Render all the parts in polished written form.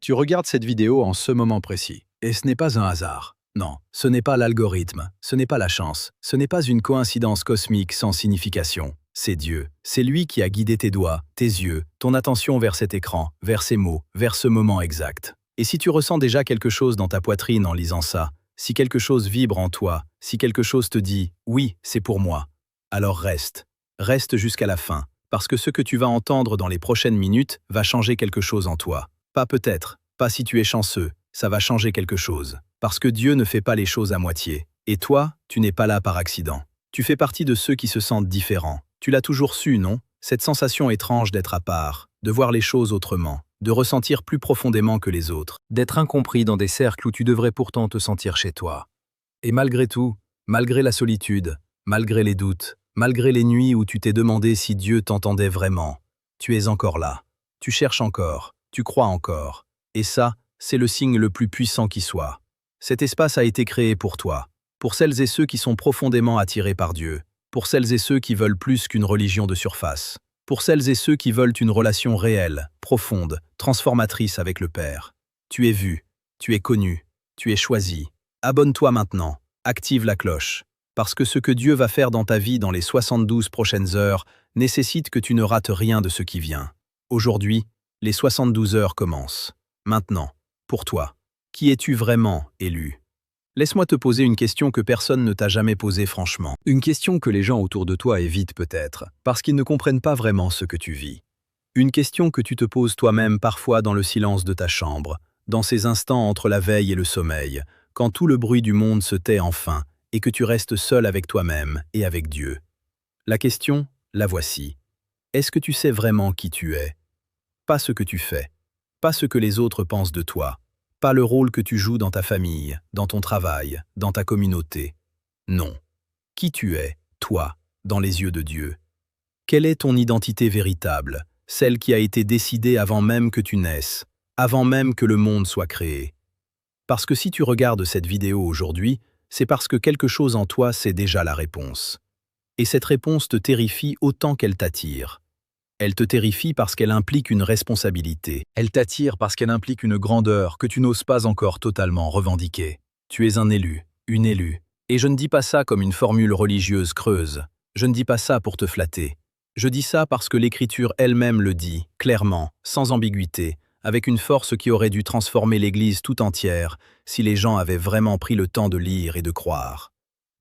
Tu regardes cette vidéo en ce moment précis. Et ce n'est pas un hasard. Non, ce n'est pas l'algorithme, ce n'est pas la chance, ce n'est pas une coïncidence cosmique sans signification. C'est Dieu. C'est lui qui a guidé tes doigts, tes yeux, ton attention vers cet écran, vers ces mots, vers ce moment exact. Et si tu ressens déjà quelque chose dans ta poitrine en lisant ça, si quelque chose vibre en toi, si quelque chose te dit « oui, c'est pour moi », alors reste. Reste jusqu'à la fin, parce que ce que tu vas entendre dans les prochaines minutes va changer quelque chose en toi. Pas peut-être, pas si tu es chanceux, ça va changer quelque chose. Parce que Dieu ne fait pas les choses à moitié. Et toi, tu n'es pas là par accident. Tu fais partie de ceux qui se sentent différents. Tu l'as toujours su, non? Cette sensation étrange d'être à part, de voir les choses autrement, de ressentir plus profondément que les autres, d'être incompris dans des cercles où tu devrais pourtant te sentir chez toi. Et malgré tout, malgré la solitude, malgré les doutes, malgré les nuits où tu t'es demandé si Dieu t'entendait vraiment, tu es encore là. Tu cherches encore, tu crois encore. Et ça, c'est le signe le plus puissant qui soit. Cet espace a été créé pour toi, pour celles et ceux qui sont profondément attirés par Dieu, pour celles et ceux qui veulent plus qu'une religion de surface, pour celles et ceux qui veulent une relation réelle, profonde, transformatrice avec le Père. Tu es vu, tu es connu, tu es choisi. Abonne-toi maintenant, active la cloche, parce que ce que Dieu va faire dans ta vie dans les 72 prochaines heures nécessite que tu ne rates rien de ce qui vient. Aujourd'hui, les 72 heures commencent. Maintenant, pour toi. Qui es-tu vraiment, élu? Laisse-moi te poser une question que personne ne t'a jamais posée franchement. Une question que les gens autour de toi évitent peut-être, parce qu'ils ne comprennent pas vraiment ce que tu vis. Une question que tu te poses toi-même parfois dans le silence de ta chambre, dans ces instants entre la veille et le sommeil, quand tout le bruit du monde se tait enfin et que tu restes seul avec toi-même et avec Dieu. La question, la voici. Est-ce que tu sais vraiment qui tu es? Pas ce que tu fais, pas ce que les autres pensent de toi. Pas le rôle que tu joues dans ta famille, dans ton travail, dans ta communauté. Non. Qui tu es, toi, dans les yeux de Dieu? Quelle est ton identité véritable, celle qui a été décidée avant même que tu naisses, avant même que le monde soit créé? Parce que si tu regardes cette vidéo aujourd'hui, c'est parce que quelque chose en toi sait déjà la réponse. Et cette réponse te terrifie autant qu'elle t'attire. Elle te terrifie parce qu'elle implique une responsabilité. Elle t'attire parce qu'elle implique une grandeur que tu n'oses pas encore totalement revendiquer. Tu es un élu, une élue. Et je ne dis pas ça comme une formule religieuse creuse. Je ne dis pas ça pour te flatter. Je dis ça parce que l'Écriture elle-même le dit, clairement, sans ambiguïté, avec une force qui aurait dû transformer l'Église tout entière si les gens avaient vraiment pris le temps de lire et de croire.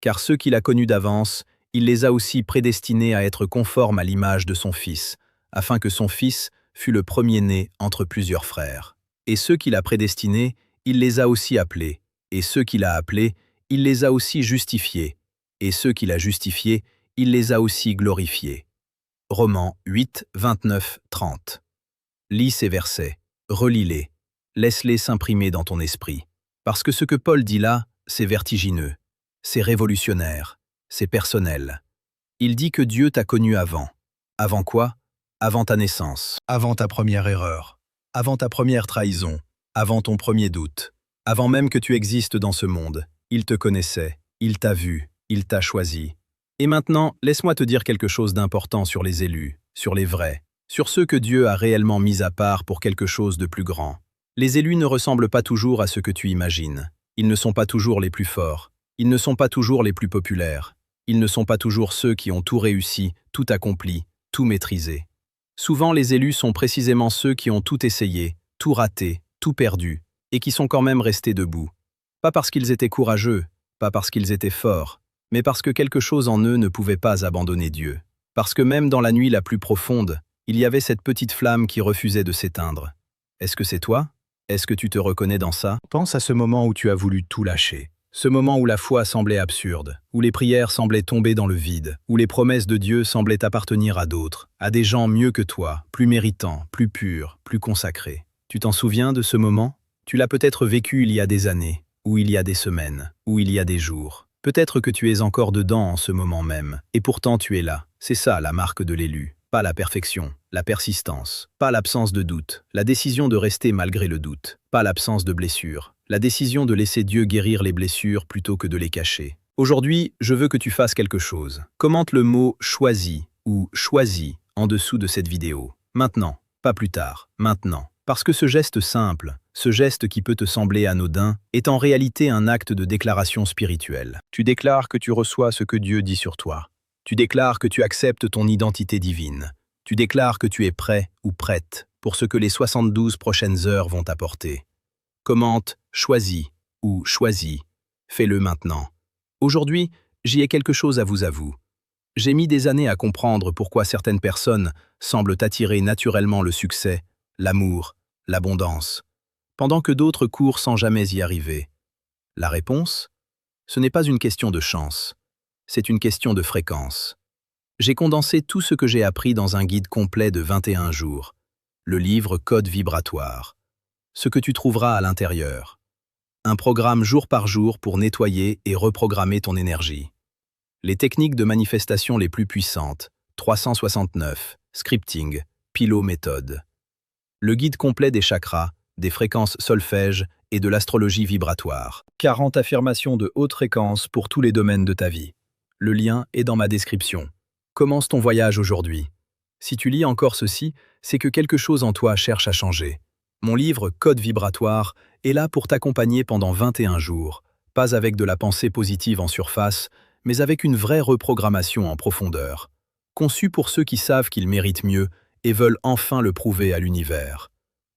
Car ceux qu'il a connus d'avance, il les a aussi prédestinés à être conformes à l'image de son Fils, afin que son Fils fût le premier-né entre plusieurs frères. Et ceux qu'il a prédestinés, il les a aussi appelés, et ceux qu'il a appelés, il les a aussi justifiés, et ceux qu'il a justifiés, il les a aussi glorifiés. Romains 8, 29, 30. Lis ces versets, relis-les, laisse-les s'imprimer dans ton esprit. Parce que ce que Paul dit là, c'est vertigineux, c'est révolutionnaire, c'est personnel. Il dit que Dieu t'a connu avant. Avant quoi? Avant ta naissance, avant ta première erreur, avant ta première trahison, avant ton premier doute, avant même que tu existes dans ce monde, il te connaissait, il t'a vu, il t'a choisi. Et maintenant, laisse-moi te dire quelque chose d'important sur les élus, sur les vrais, sur ceux que Dieu a réellement mis à part pour quelque chose de plus grand. Les élus ne ressemblent pas toujours à ce que tu imagines. Ils ne sont pas toujours les plus forts, ils ne sont pas toujours les plus populaires, ils ne sont pas toujours ceux qui ont tout réussi, tout accompli, tout maîtrisé. Souvent, les élus sont précisément ceux qui ont tout essayé, tout raté, tout perdu, et qui sont quand même restés debout. Pas parce qu'ils étaient courageux, pas parce qu'ils étaient forts, mais parce que quelque chose en eux ne pouvait pas abandonner Dieu. Parce que même dans la nuit la plus profonde, il y avait cette petite flamme qui refusait de s'éteindre. Est-ce que c'est toi? Est-ce que tu te reconnais dans ça? Pense à ce moment où tu as voulu tout lâcher. Ce moment où la foi semblait absurde, où les prières semblaient tomber dans le vide, où les promesses de Dieu semblaient appartenir à d'autres, à des gens mieux que toi, plus méritants, plus purs, plus consacrés. Tu t'en souviens de ce moment? Tu l'as peut-être vécu il y a des années, ou il y a des semaines, ou il y a des jours. Peut-être que tu es encore dedans en ce moment même, et pourtant tu es là. C'est ça la marque de l'élu. Pas la perfection, la persistance, pas l'absence de doute, la décision de rester malgré le doute, pas l'absence de blessure, la décision de laisser Dieu guérir les blessures plutôt que de les cacher. Aujourd'hui, je veux que tu fasses quelque chose. Commente le mot « choisi » ou « choisi » en dessous de cette vidéo. Maintenant, pas plus tard, maintenant. Parce que ce geste simple, Ce geste qui peut te sembler anodin est en réalité un acte de déclaration spirituelle. Tu déclares que tu reçois ce que Dieu dit sur toi. Tu déclares que tu acceptes ton identité divine. Tu déclares que tu es prêt ou prête pour ce que les 72 prochaines heures vont t'apporter. Commente « choisis » ou « choisis ». Fais-le maintenant. Aujourd'hui, j'y ai quelque chose à vous. J'ai mis des années à comprendre pourquoi certaines personnes semblent attirer naturellement le succès, l'amour, l'abondance, pendant que d'autres courent sans jamais y arriver. La réponse? Ce n'est pas une question de chance, c'est une question de fréquence. J'ai condensé tout ce que j'ai appris dans un guide complet de 21 jours, le livre Code vibratoire. Ce que tu trouveras à l'intérieur. Un programme jour par jour pour nettoyer et reprogrammer ton énergie. Les techniques de manifestation les plus puissantes, 369, scripting, Pilo méthode. Le guide complet des chakras, des fréquences solfège et de l'astrologie vibratoire. 40 affirmations de haute fréquence pour tous les domaines de ta vie. Le lien est dans ma description. Commence ton voyage aujourd'hui. Si tu lis encore ceci, c'est que quelque chose en toi cherche à changer. Mon livre Code vibratoire est là pour t'accompagner pendant 21 jours, pas avec de la pensée positive en surface, mais avec une vraie reprogrammation en profondeur. Conçu pour ceux qui savent qu'ils méritent mieux et veulent enfin le prouver à l'univers.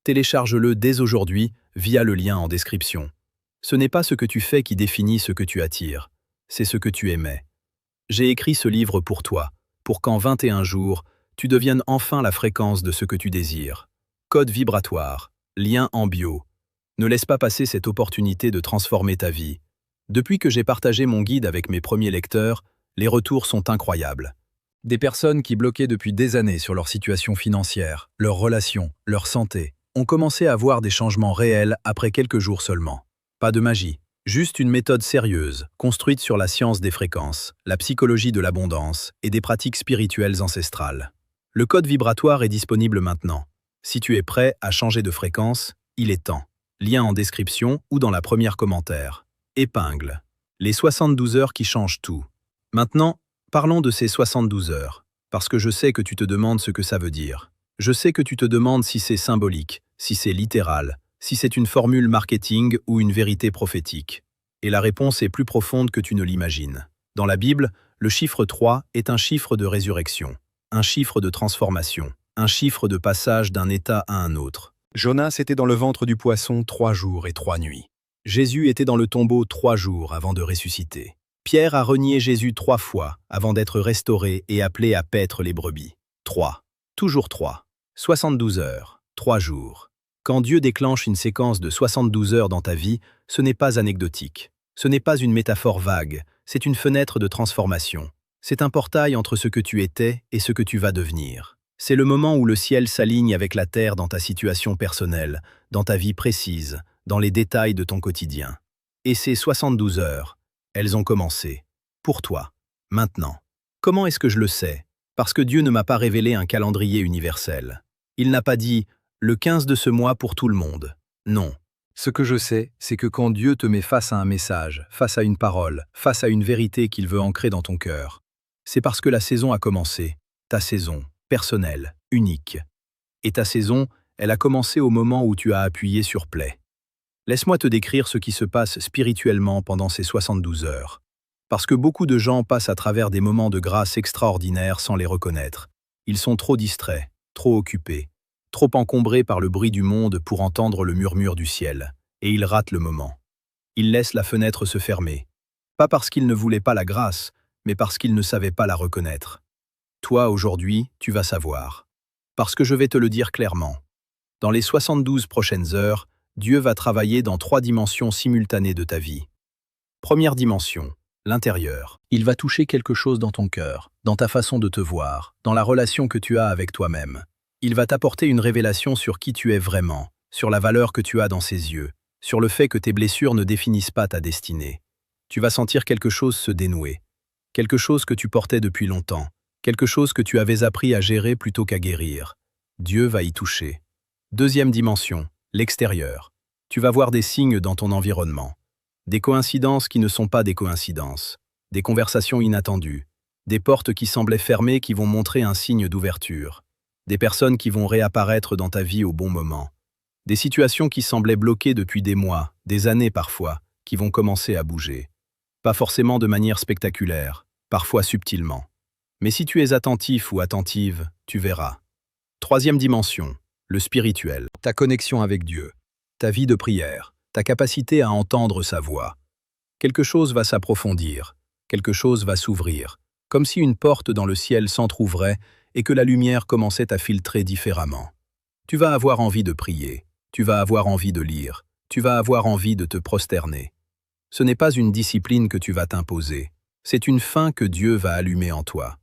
Télécharge-le dès aujourd'hui via le lien en description. Ce n'est pas ce que tu fais qui définit ce que tu attires, c'est ce que tu émets. J'ai écrit ce livre pour toi, pour qu'en 21 jours, tu deviennes enfin la fréquence de ce que tu désires. Code vibratoire, lien en bio. Ne laisse pas passer cette opportunité de transformer ta vie. Depuis que j'ai partagé mon guide avec mes premiers lecteurs, les retours sont incroyables. Des personnes qui bloquaient depuis des années sur leur situation financière, leurs relations, leur santé, ont commencé à voir des changements réels après quelques jours seulement. Pas de magie, juste une méthode sérieuse, construite sur la science des fréquences, la psychologie de l'abondance et des pratiques spirituelles ancestrales. Le code vibratoire est disponible maintenant. Si tu es prêt à changer de fréquence, il est temps. Lien en description ou dans la première commentaire. Épingle. Les 72 heures qui changent tout. Maintenant, parlons de ces 72 heures, parce que je sais que tu te demandes ce que ça veut dire. Je sais que tu te demandes si c'est symbolique, si c'est littéral, si c'est une formule marketing ou une vérité prophétique. Et la réponse est plus profonde que tu ne l'imagines. Dans la Bible, le chiffre 3 est un chiffre de résurrection, un chiffre de transformation, un chiffre de passage d'un état à un autre. Jonas était dans le ventre du poisson 3 jours et 3 nuits. Jésus était dans le tombeau 3 jours avant de ressusciter. Pierre a renié Jésus 3 fois avant d'être restauré et appelé à paître les brebis. 3. Toujours 3. 72 heures. 3 jours. Quand Dieu déclenche une séquence de 72 heures dans ta vie, ce n'est pas anecdotique. Ce n'est pas une métaphore vague, c'est une fenêtre de transformation. C'est un portail entre ce que tu étais et ce que tu vas devenir. C'est le moment où le ciel s'aligne avec la terre dans ta situation personnelle, dans ta vie précise, dans les détails de ton quotidien. Et ces 72 heures, elles ont commencé. Pour toi. Maintenant. Comment est-ce que je le sais? Parce que Dieu ne m'a pas révélé un calendrier universel. Il n'a pas dit « le 15 de ce mois pour tout le monde ». Non. Ce que je sais, c'est que quand Dieu te met face à un message, face à une parole, face à une vérité qu'il veut ancrer dans ton cœur, c'est parce que la saison a commencé. Ta saison, personnelle, unique. Et ta saison, elle a commencé au moment où tu as appuyé sur play. Laisse-moi te décrire ce qui se passe spirituellement pendant ces 72 heures. Parce que beaucoup de gens passent à travers des moments de grâce extraordinaires sans les reconnaître. Ils sont trop distraits, trop occupés, trop encombrés par le bruit du monde pour entendre le murmure du ciel, et ils ratent le moment. Ils laissent la fenêtre se fermer. Pas parce qu'ils ne voulaient pas la grâce, mais parce qu'ils ne savaient pas la reconnaître. Toi, aujourd'hui, tu vas savoir. Parce que je vais te le dire clairement. Dans les 72 prochaines heures, Dieu va travailler dans 3 dimensions simultanées de ta vie. Première dimension, l'intérieur. Il va toucher quelque chose dans ton cœur, dans ta façon de te voir, dans la relation que tu as avec toi-même. Il va t'apporter une révélation sur qui tu es vraiment, sur la valeur que tu as dans ses yeux, sur le fait que tes blessures ne définissent pas ta destinée. Tu vas sentir quelque chose se dénouer, quelque chose que tu portais depuis longtemps, quelque chose que tu avais appris à gérer plutôt qu'à guérir. Dieu va y toucher. Deuxième dimension, l'extérieur. Tu vas voir des signes dans ton environnement. Des coïncidences qui ne sont pas des coïncidences. Des conversations inattendues. Des portes qui semblaient fermées qui vont montrer un signe d'ouverture. Des personnes qui vont réapparaître dans ta vie au bon moment. Des situations qui semblaient bloquées depuis des mois, des années parfois, qui vont commencer à bouger. Pas forcément de manière spectaculaire, parfois subtilement. Mais si tu es attentif ou attentive, tu verras. Troisième dimension, le spirituel. Ta connexion avec Dieu, ta vie de prière, ta capacité à entendre sa voix. Quelque chose va s'approfondir, quelque chose va s'ouvrir, comme si une porte dans le ciel s'entr'ouvrait et que la lumière commençait à filtrer différemment. Tu vas avoir envie de prier, tu vas avoir envie de lire, tu vas avoir envie de te prosterner. Ce n'est pas une discipline que tu vas t'imposer, c'est une fin que Dieu va allumer en toi.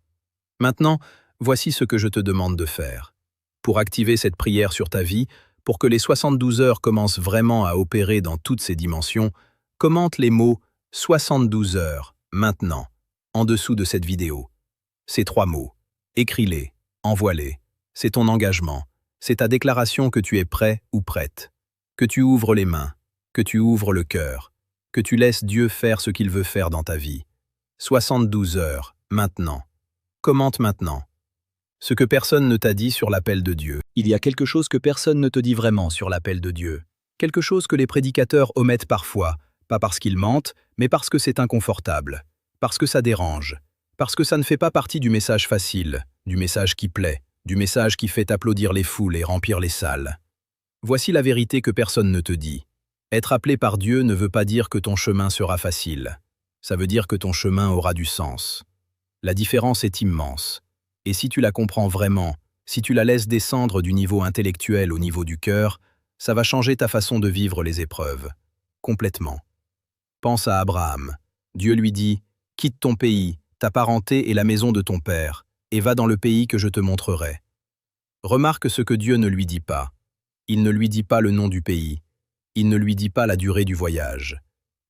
Maintenant, voici ce que je te demande de faire. Pour activer cette prière sur ta vie, pour que les 72 heures commencent vraiment à opérer dans toutes ces dimensions, commente les mots « 72 heures, maintenant » en dessous de cette vidéo. Ces 3 mots, écris-les, envoie-les. C'est ton engagement, c'est ta déclaration que tu es prêt ou prête, que tu ouvres les mains, que tu ouvres le cœur, que tu laisses Dieu faire ce qu'il veut faire dans ta vie. 72 heures, maintenant. Commente maintenant. Ce que personne ne t'a dit sur l'appel de Dieu. Il y a quelque chose que personne ne te dit vraiment sur l'appel de Dieu. Quelque chose que les prédicateurs omettent parfois, pas parce qu'ils mentent, mais parce que c'est inconfortable, parce que ça dérange, parce que ça ne fait pas partie du message facile, du message qui plaît, du message qui fait applaudir les foules et remplir les salles. Voici la vérité que personne ne te dit. Être appelé par Dieu ne veut pas dire que ton chemin sera facile. Ça veut dire que ton chemin aura du sens. La différence est immense. Et si tu la comprends vraiment, si tu la laisses descendre du niveau intellectuel au niveau du cœur, ça va changer ta façon de vivre les épreuves. Complètement. Pense à Abraham. Dieu lui dit « Quitte ton pays, ta parenté et la maison de ton père, et va dans le pays que je te montrerai. » Remarque ce que Dieu ne lui dit pas. Il ne lui dit pas le nom du pays. Il ne lui dit pas la durée du voyage.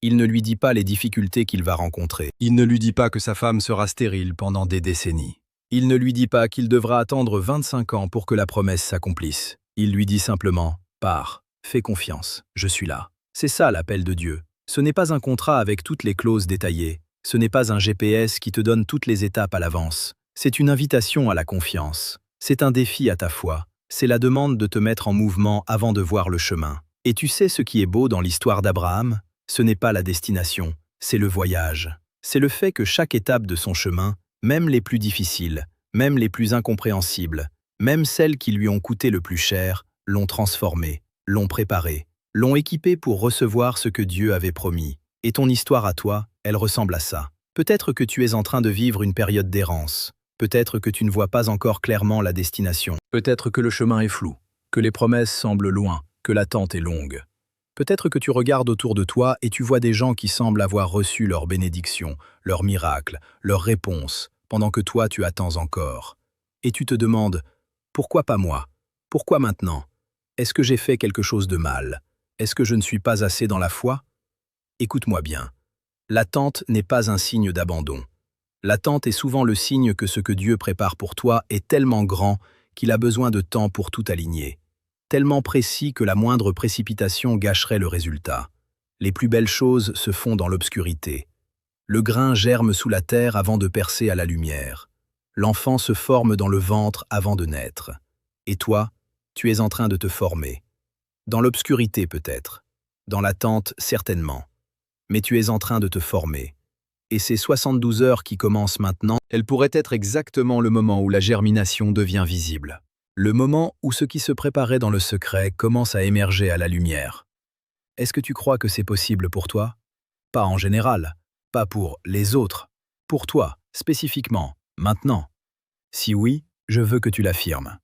Il ne lui dit pas les difficultés qu'il va rencontrer. Il ne lui dit pas que sa femme sera stérile pendant des décennies. Il ne lui dit pas qu'il devra attendre 25 ans pour que la promesse s'accomplisse. Il lui dit simplement « Pars, fais confiance, je suis là ». C'est ça l'appel de Dieu. Ce n'est pas un contrat avec toutes les clauses détaillées. Ce n'est pas un GPS qui te donne toutes les étapes à l'avance. C'est une invitation à la confiance. C'est un défi à ta foi. C'est la demande de te mettre en mouvement avant de voir le chemin. Et tu sais ce qui est beau dans l'histoire d'Abraham? Ce n'est pas la destination, c'est le voyage. C'est le fait que chaque étape de son chemin, même les plus difficiles, même les plus incompréhensibles, même celles qui lui ont coûté le plus cher, l'ont transformé, l'ont préparé, l'ont équipé pour recevoir ce que Dieu avait promis. Et ton histoire à toi, elle ressemble à ça. Peut-être que tu es en train de vivre une période d'errance. Peut-être que tu ne vois pas encore clairement la destination. Peut-être que le chemin est flou, que les promesses semblent loin, que l'attente est longue. Peut-être que tu regardes autour de toi et tu vois des gens qui semblent avoir reçu leur bénédiction, leur miracle, leur réponse, pendant que toi tu attends encore. Et tu te demandes « Pourquoi pas moi? Pourquoi maintenant? Est-ce que j'ai fait quelque chose de mal? Est-ce que je ne suis pas assez dans la foi ?» Écoute-moi bien. L'attente n'est pas un signe d'abandon. L'attente est souvent le signe que ce que Dieu prépare pour toi est tellement grand qu'il a besoin de temps pour tout aligner. Tellement précis que la moindre précipitation gâcherait le résultat. Les plus belles choses se font dans l'obscurité. Le grain germe sous la terre avant de percer à la lumière. L'enfant se forme dans le ventre avant de naître. Et toi, tu es en train de te former. Dans l'obscurité peut-être, dans l'attente certainement. Mais tu es en train de te former. Et ces 72 heures qui commencent maintenant, elles pourraient être exactement le moment où la germination devient visible. Le moment où ce qui se préparait dans le secret commence à émerger à la lumière. Est-ce que tu crois que c'est possible pour toi? Pas en général, pas pour les autres, pour toi, spécifiquement, maintenant. Si oui, je veux que tu l'affirmes.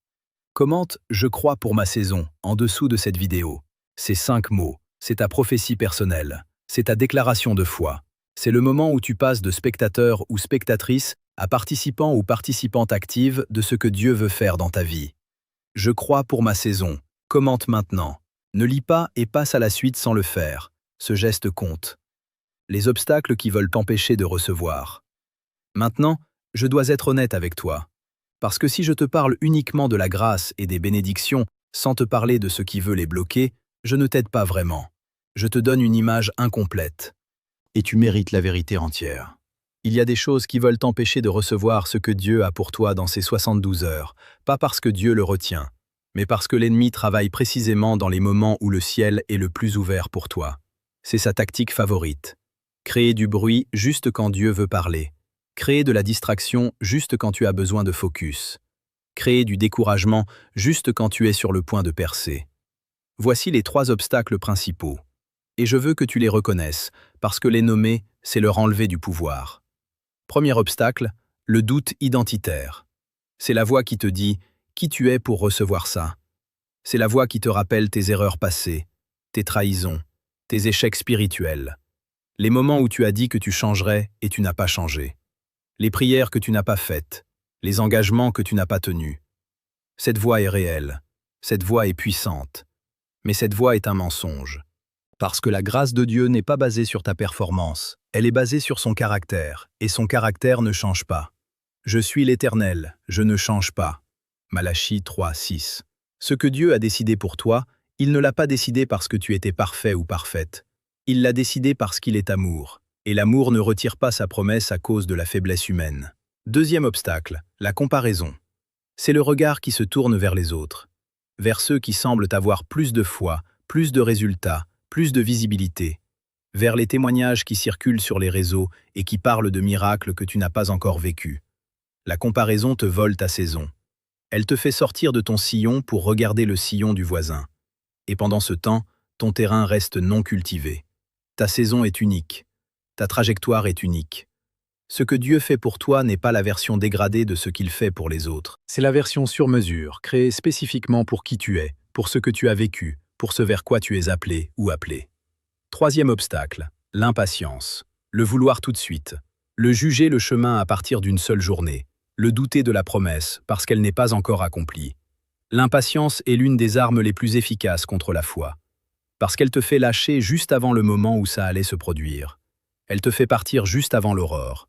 Commente « Je crois pour ma saison » en dessous de cette vidéo. Ces 5 mots, c'est ta prophétie personnelle, c'est ta déclaration de foi. C'est le moment où tu passes de spectateur ou spectatrice à participant ou participante active de ce que Dieu veut faire dans ta vie. Je crois pour ma saison. Commente maintenant. Ne lis pas et passe à la suite sans le faire. Ce geste compte. Les obstacles qui veulent t'empêcher de recevoir. Maintenant, je dois être honnête avec toi. Parce que si je te parle uniquement de la grâce et des bénédictions, sans te parler de ce qui veut les bloquer, je ne t'aide pas vraiment. Je te donne une image incomplète. Et tu mérites la vérité entière. Il y a des choses qui veulent t'empêcher de recevoir ce que Dieu a pour toi dans ces 72 heures, pas parce que Dieu le retient, mais parce que l'ennemi travaille précisément dans les moments où le ciel est le plus ouvert pour toi. C'est sa tactique favorite. Créer du bruit juste quand Dieu veut parler. Créer de la distraction juste quand tu as besoin de focus. Créer du découragement juste quand tu es sur le point de percer. Voici les 3 obstacles principaux. Et je veux que tu les reconnaisses, parce que les nommer, c'est leur enlever du pouvoir. Premier obstacle, le doute identitaire. C'est la voix qui te dit qui tu es pour recevoir ça. C'est la voix qui te rappelle tes erreurs passées, tes trahisons, tes échecs spirituels, les moments où tu as dit que tu changerais et tu n'as pas changé, les prières que tu n'as pas faites, les engagements que tu n'as pas tenus. Cette voix est réelle, cette voix est puissante, mais cette voix est un mensonge. Parce que la grâce de Dieu n'est pas basée sur ta performance, elle est basée sur son caractère, et son caractère ne change pas. Je suis l'Éternel, je ne change pas. Malachie 3, 6. Ce que Dieu a décidé pour toi, il ne l'a pas décidé parce que tu étais parfait ou parfaite. Il l'a décidé parce qu'il est amour, et l'amour ne retire pas sa promesse à cause de la faiblesse humaine. Deuxième obstacle, la comparaison. C'est le regard qui se tourne vers les autres, vers ceux qui semblent avoir plus de foi, plus de résultats, plus de visibilité, vers les témoignages qui circulent sur les réseaux et qui parlent de miracles que tu n'as pas encore vécus. La comparaison te vole ta saison. Elle te fait sortir de ton sillon pour regarder le sillon du voisin. Et pendant ce temps, ton terrain reste non cultivé. Ta saison est unique. Ta trajectoire est unique. Ce que Dieu fait pour toi n'est pas la version dégradée de ce qu'il fait pour les autres. C'est la version sur mesure, créée spécifiquement pour qui tu es, pour ce que tu as vécu, pour ce vers quoi tu es appelé ou appelée. Troisième obstacle, l'impatience. Le vouloir tout de suite. Le juger le chemin à partir d'une seule journée. Le douter de la promesse parce qu'elle n'est pas encore accomplie. L'impatience est l'une des armes les plus efficaces contre la foi. Parce qu'elle te fait lâcher juste avant le moment où ça allait se produire. Elle te fait partir juste avant l'aurore.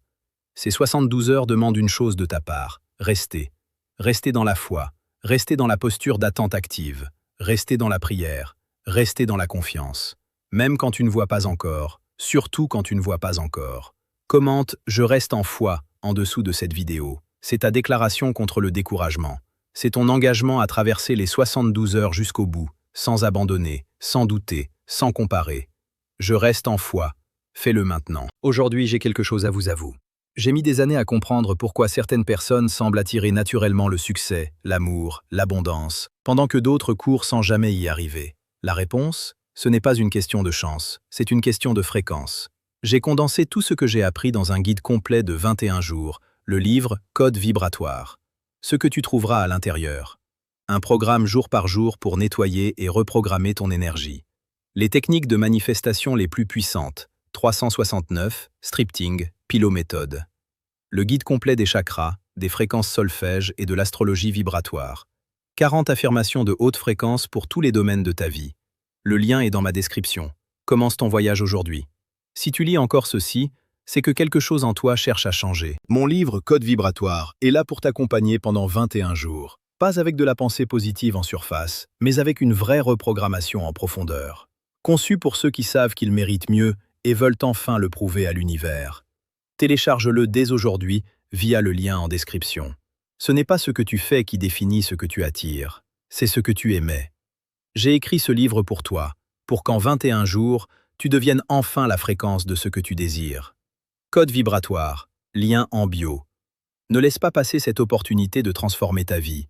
Ces 72 heures demandent une chose de ta part, rester. Rester dans la foi, rester dans la posture d'attente active, rester dans la prière, rester dans la confiance. Même quand tu ne vois pas encore, surtout quand tu ne vois pas encore. Commente « Je reste en foi » en dessous de cette vidéo. C'est ta déclaration contre le découragement. C'est ton engagement à traverser les 72 heures jusqu'au bout, sans abandonner, sans douter, sans comparer. Je reste en foi. Fais-le maintenant. Aujourd'hui, j'ai quelque chose à vous avouer. J'ai mis des années à comprendre pourquoi certaines personnes semblent attirer naturellement le succès, l'amour, l'abondance, pendant que d'autres courent sans jamais y arriver. La réponse ? Ce n'est pas une question de chance, c'est une question de fréquence. J'ai condensé tout ce que j'ai appris dans un guide complet de 21 jours, le livre Code vibratoire. Ce que tu trouveras à l'intérieur. Un programme jour par jour pour nettoyer et reprogrammer ton énergie. Les techniques de manifestation les plus puissantes. 369, scripting, pilométhode. Le guide complet des chakras, des fréquences solfège et de l'astrologie vibratoire. 40 affirmations de haute fréquence pour tous les domaines de ta vie. Le lien est dans ma description. Commence ton voyage aujourd'hui. Si tu lis encore ceci, c'est que quelque chose en toi cherche à changer. Mon livre Code vibratoire est là pour t'accompagner pendant 21 jours. Pas avec de la pensée positive en surface, mais avec une vraie reprogrammation en profondeur. Conçu pour ceux qui savent qu'ils méritent mieux et veulent enfin le prouver à l'univers. Télécharge-le dès aujourd'hui via le lien en description. Ce n'est pas ce que tu fais qui définit ce que tu attires, c'est ce que tu émets. J'ai écrit ce livre pour toi, pour qu'en 21 jours, tu deviennes enfin la fréquence de ce que tu désires. Code vibratoire, lien en bio. Ne laisse pas passer cette opportunité de transformer ta vie.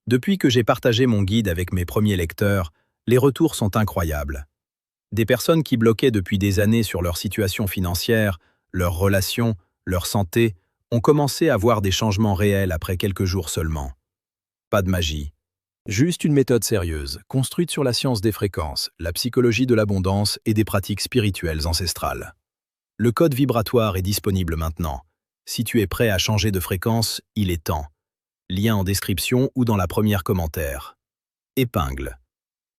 Depuis que j'ai partagé mon guide avec mes premiers lecteurs, les retours sont incroyables. Des personnes qui bloquaient depuis des années sur leur situation financière, leurs relations, leur santé, ont commencé à voir des changements réels après quelques jours seulement. Pas de magie. Juste une méthode sérieuse, construite sur la science des fréquences, la psychologie de l'abondance et des pratiques spirituelles ancestrales. Le code vibratoire est disponible maintenant. Si tu es prêt à changer de fréquence, il est temps. Lien en description ou dans la première commentaire. Épingle.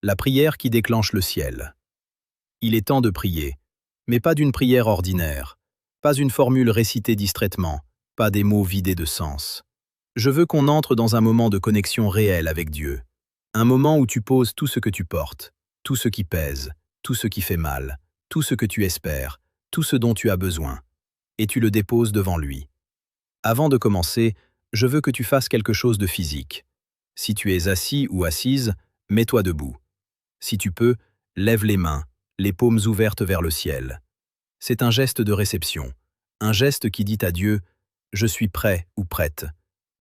La prière qui déclenche le ciel. Il est temps de prier, mais pas d'une prière ordinaire, pas une formule récitée distraitement, pas des mots vidés de sens. Je veux qu'on entre dans un moment de connexion réelle avec Dieu. Un moment où tu poses tout ce que tu portes, tout ce qui pèse, tout ce qui fait mal, tout ce que tu espères, tout ce dont tu as besoin, et tu le déposes devant lui. Avant de commencer, je veux que tu fasses quelque chose de physique. Si tu es assis ou assise, mets-toi debout. Si tu peux, lève les mains, les paumes ouvertes vers le ciel. C'est un geste de réception, un geste qui dit à Dieu « Je suis prêt ou prête,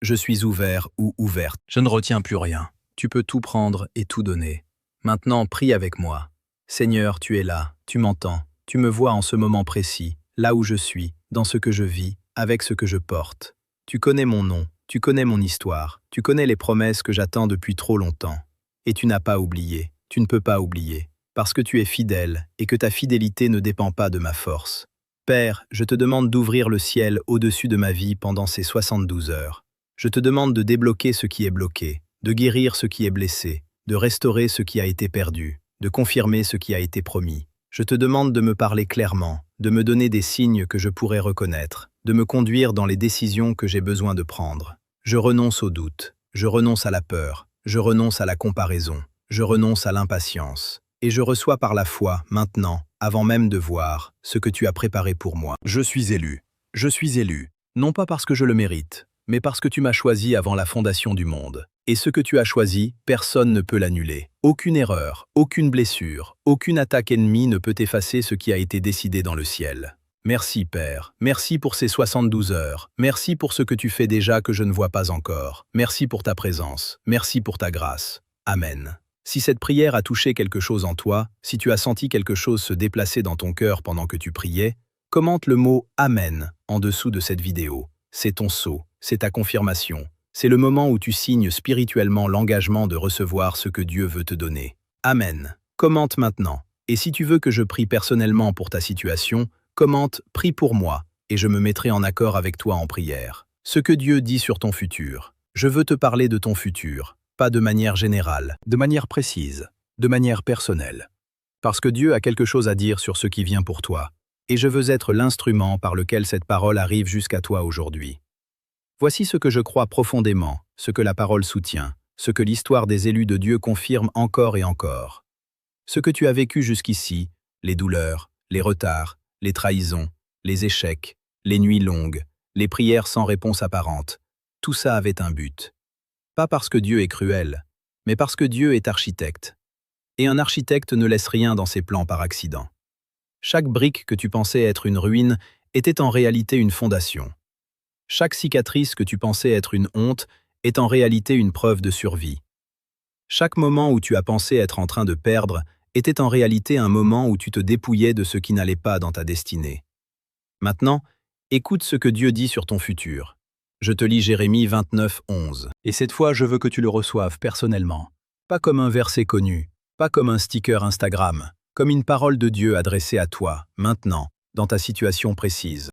je suis ouvert ou ouverte. Je ne retiens plus rien. Tu peux tout prendre et tout donner. Maintenant, prie avec moi. Seigneur, tu es là, tu m'entends, tu me vois en ce moment précis, là où je suis, dans ce que je vis, avec ce que je porte. Tu connais mon nom, tu connais mon histoire, tu connais les promesses que j'attends depuis trop longtemps. Et tu n'as pas oublié, tu ne peux pas oublier, parce que tu es fidèle et que ta fidélité ne dépend pas de ma force. Père, je te demande d'ouvrir le ciel au-dessus de ma vie pendant ces 72 heures. Je te demande de débloquer ce qui est bloqué, de guérir ce qui est blessé, de restaurer ce qui a été perdu, de confirmer ce qui a été promis. Je te demande de me parler clairement, de me donner des signes que je pourrais reconnaître, de me conduire dans les décisions que j'ai besoin de prendre. Je renonce au doute, je renonce à la peur, je renonce à la comparaison, je renonce à l'impatience. Et je reçois par la foi, maintenant, avant même de voir, ce que tu as préparé pour moi. Je suis élu, non pas parce que je le mérite, mais parce que tu m'as choisi avant la fondation du monde. Et ce que tu as choisi, personne ne peut l'annuler. Aucune erreur, aucune blessure, aucune attaque ennemie ne peut effacer ce qui a été décidé dans le ciel. Merci Père, merci pour ces 72 heures, merci pour ce que tu fais déjà que je ne vois pas encore, merci pour ta présence, merci pour ta grâce. Amen. Si cette prière a touché quelque chose en toi, si tu as senti quelque chose se déplacer dans ton cœur pendant que tu priais, commente le mot « Amen » en dessous de cette vidéo. C'est ton sceau, c'est ta confirmation. C'est le moment où tu signes spirituellement l'engagement de recevoir ce que Dieu veut te donner. Amen. Commente maintenant. Et si tu veux que je prie personnellement pour ta situation, commente « Prie pour moi » et je me mettrai en accord avec toi en prière. Ce que Dieu dit sur ton futur. Je veux te parler de ton futur. Pas de manière générale, de manière précise, de manière personnelle. Parce que Dieu a quelque chose à dire sur ce qui vient pour toi, et je veux être l'instrument par lequel cette parole arrive jusqu'à toi aujourd'hui. Voici ce que je crois profondément, ce que la parole soutient, ce que l'histoire des élus de Dieu confirme encore et encore. Ce que tu as vécu jusqu'ici, les douleurs, les retards, les trahisons, les échecs, les nuits longues, les prières sans réponse apparente, tout ça avait un but. Pas parce que Dieu est cruel, mais parce que Dieu est architecte. Et un architecte ne laisse rien dans ses plans par accident. Chaque brique que tu pensais être une ruine était en réalité une fondation. Chaque cicatrice que tu pensais être une honte est en réalité une preuve de survie. Chaque moment où tu as pensé être en train de perdre était en réalité un moment où tu te dépouillais de ce qui n'allait pas dans ta destinée. Maintenant, écoute ce que Dieu dit sur ton futur. Je te lis Jérémie 29, 11. Et cette fois, je veux que tu le reçoives personnellement. Pas comme un verset connu, pas comme un sticker Instagram, comme une parole de Dieu adressée à toi, maintenant, dans ta situation précise.